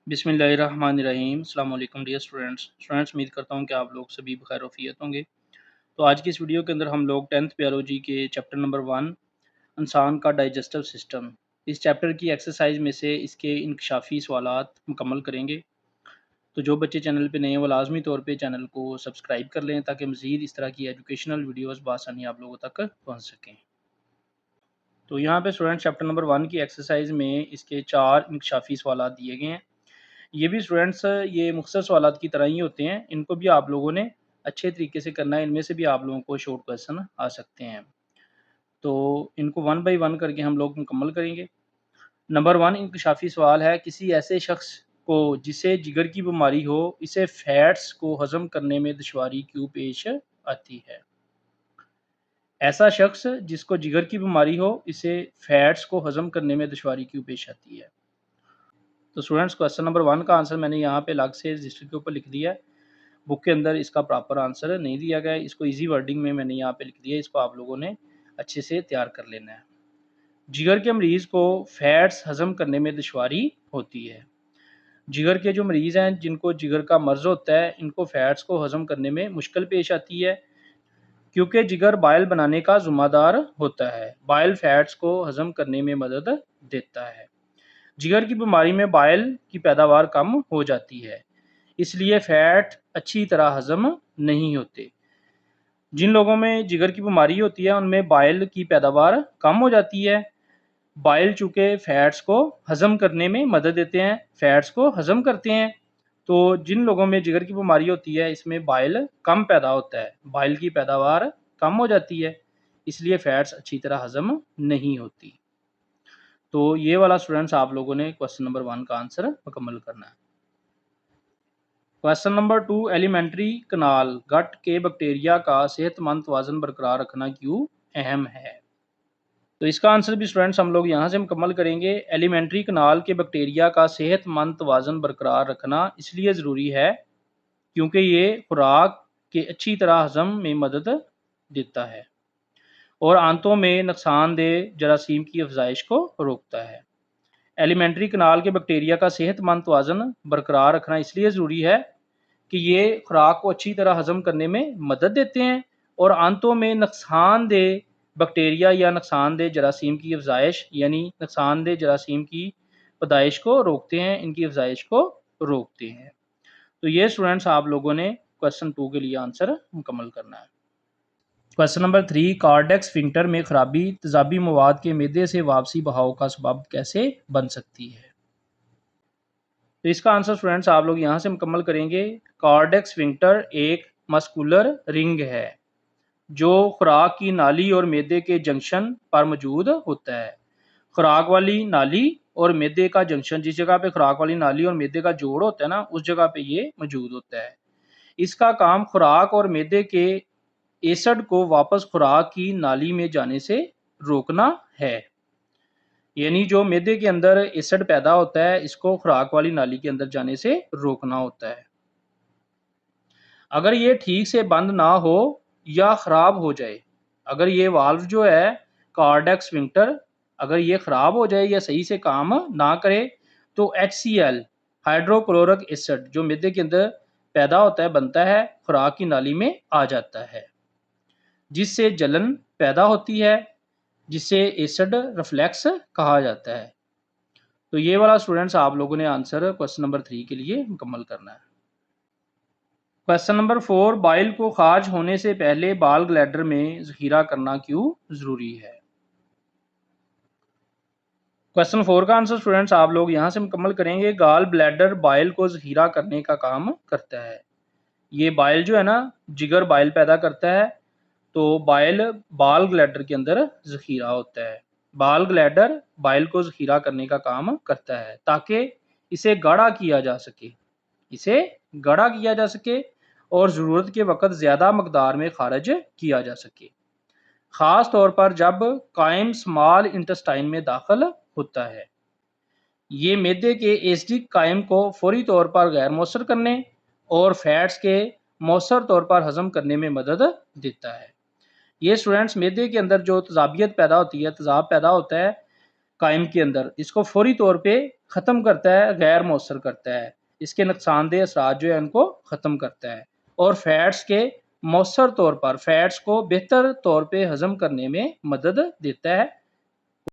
बिस्मिल्लाहिर्रहमानिर्रहीम। अस्सलाम वालेकुम डियर स्टूडेंट्स, उम्मीद करता हूँ कि आप लोग सभी बखैर वफ़ियत होंगे। तो आज की इस वीडियो के अंदर हम लोग 10th बायोलॉजी के चैप्टर नंबर 1 इंसान का डाइजेस्टिव सिस्टम, इस चैप्टर की एक्सरसाइज में से इसके इंकशाफी सवालात मुकम्मल करेंगे। तो जो बच्चे चैनल पे नए हैं वो लाजमी तौर पे चैनल को सब्सक्राइब कर लें ताकि मज़ीद इस तरह की एजुकेशनल वीडियोज़ बआसानी आप लोगों तक पहुँच सकें। तो यहाँ पे स्टूडेंट चैप्टर नंबर 1 की एक्सरसाइज में इसके 4 इंकशाफी सवालात दिए गए हैं। ये भी स्टूडेंट्स ये मुख्तसर सवालात की तरह ही होते हैं, इनको भी आप लोगों ने अच्छे तरीके से करना है। इनमें से भी आप लोगों को शॉर्ट क्वेश्चन आ सकते हैं, तो इनको वन बाय वन करके हम लोग मुकम्मल करेंगे। नंबर 1 इंकशाफी सवाल है, किसी ऐसे शख्स को जिसे जिगर की बीमारी हो, इसे फैट्स को हज़म करने में दुश्वारी क्यों पेश आती है? ऐसा शख्स जिसको जिगर की बीमारी हो, इसे फैट्स को हज़म करने में दुश्वारी क्यों पेश आती है? तो स्टूडेंट्स क्वेश्चन नंबर 1 का आंसर मैंने यहाँ पे अलग से रजिस्टर के ऊपर लिख दिया है। बुक के अंदर इसका प्रॉपर आंसर नहीं दिया गया है, इसको इजी वर्डिंग में मैंने यहाँ पे लिख दिया है, इसको आप लोगों ने अच्छे से तैयार कर लेना है। जिगर के मरीज़ को फैट्स हज़म करने में दुश्वारी होती है। जिगर के जो मरीज़ हैं जिनको जिगर का मर्ज़ होता है, इनको फैट्स को हज़म करने में मुश्किल पेश आती है, क्योंकि जिगर बाइल बनाने का ज़िम्मेदार होता है। बाइल फैट्स को हज़म करने में मदद देता है। जिगर की बीमारी में बाइल की पैदावार कम हो जाती है, इसलिए फैट अच्छी तरह हज़म नहीं होते। जिन लोगों में जिगर की बीमारी होती है उनमें बाइल की पैदावार कम हो जाती है। बाइल चूँकि फैट्स को हज़म करने में मदद देते हैं, फैट्स को हज़म करते हैं, तो जिन लोगों में जिगर की बीमारी होती है इसमें बाइल कम पैदा होता है, बाइल की पैदावार कम हो जाती है, इसलिए फैट्स अच्छी तरह हज़म नहीं होती। तो ये वाला स्टूडेंट्स आप लोगों ने क्वेश्चन नंबर 1 का आंसर मुकम्मल करना है। क्वेश्चन नंबर 2, एलिमेंट्री कनाल गट के बैक्टीरिया का सेहतमंद तवाज़ुन बरकरार रखना क्यों अहम है? तो इसका आंसर भी स्टूडेंट्स हम लोग यहाँ से मुकम्मल करेंगे। एलिमेंट्री कनाल के बैक्टीरिया का सेहतमंद तवाज़ुन बरकरार रखना इसलिए ज़रूरी है क्योंकि ये खुराक के अच्छी तरह हज़म में मदद देता है और आंतों में नुकसानदेह जरासीम की अफजाइश को रोकता है। एलिमेंट्री कनाल के बैक्टीरिया का सेहतमंद तवाज़ुन बरकरार रखना इसलिए ज़रूरी है कि ये खुराक को अच्छी तरह हज़म करने में मदद देते हैं और आंतों में नुकसानदेह बैक्टीरिया या नुकसानदेह जरासीम की अफजाइश यानी नुकसानदेह जरासीम की पैदाइश को रोकते हैं, इनकी अफजाइश को रोकते हैं। तो ये स्टूडेंट्स आप लोगों ने क्वेश्चन 2 के लिए आंसर मुकम्मल करना है। क्वेश्चन नंबर 3, कार्डियक स्फिंक्टर में खराबी तेजाबी मवाद के मैदे से वापसी बहाव का सबब कैसे बन सकती है? तो इसका आंसर स्टूडेंट्स आप लोग यहाँ से मुकम्मल करेंगे। कार्डियक स्फिंक्टर एक मस्कुलर रिंग है जो खुराक की नाली और मैदे के जंक्शन पर मौजूद होता है। खुराक वाली नाली और मैदे का जंक्शन, जिस जगह पे खुराक वाली नाली और मैदे का जोड़ होता है ना, उस जगह पे ये मौजूद होता है। इसका काम खुराक और मैदे के एसिड को वापस खुराक की नाली में जाने से रोकना है। यानी जो मैदे के अंदर एसिड पैदा होता है, इसको खुराक वाली नाली के अंदर जाने से रोकना होता है। अगर ये ठीक से बंद ना हो या ख़राब हो जाए, अगर ये वाल्व जो है कार्डियक स्फिंक्टर अगर ये ख़राब हो जाए या सही से काम ना करे, तो HCl हाइड्रोक्लोरिक एसिड जो मैदे के अंदर पैदा होता है, बनता है, खुराक की नाली में आ जाता है, जिससे जलन पैदा होती है, जिसे एसिड रिफ्लेक्स कहा जाता है। तो ये वाला स्टूडेंट्स आप लोगों ने आंसर क्वेश्चन नंबर 3 के लिए मुकम्मल करना है। क्वेश्चन नंबर 4, बाइल को खारिज होने से पहले बाल ग्लैडर में ज़ख़ीरा करना क्यों ज़रूरी है? क्वेश्चन 4 का आंसर स्टूडेंट्स आप लोग यहाँ से मुकम्मल करेंगे। गाल ब्लैडर बाइल को ज़ख़ीरा करने का काम करता है। ये बाइल जो है ना, जिगर बाइल पैदा करता है, तो बाइल बाल ग्लैडर के अंदर ज़ख़ीरा होता है। बाल ग्लैडर बाइल को ज़ख़ीरा करने का काम करता है ताकि इसे गाढ़ा किया जा सके, इसे गाढ़ा किया जा सके और ज़रूरत के वक़्त ज़्यादा मकदार में खारिज किया जा सके, ख़ास तौर पर जब कायम स्मॉल इंटेस्टाइन में दाखिल होता है। ये मैदे के एसिडिक कायम को फौरी तौर पर गैर मौसर करने और फैट्स के मौसर तौर पर हज़म करने में मदद देता है। ये स्टूडेंट्स मैदे के अंदर जो तेज़ाबियत पैदा होती है, तेज़ाब पैदा होता है कायम के अंदर, इसको फौरी तौर पे ख़त्म करता है, गैर मौसर करता है, इसके नुकसानदेह असरात जो है उनको ख़त्म करता है। और फैट्स के मौसर तौर पर फैट्स को बेहतर तौर पे हज़म करने में मदद देता है।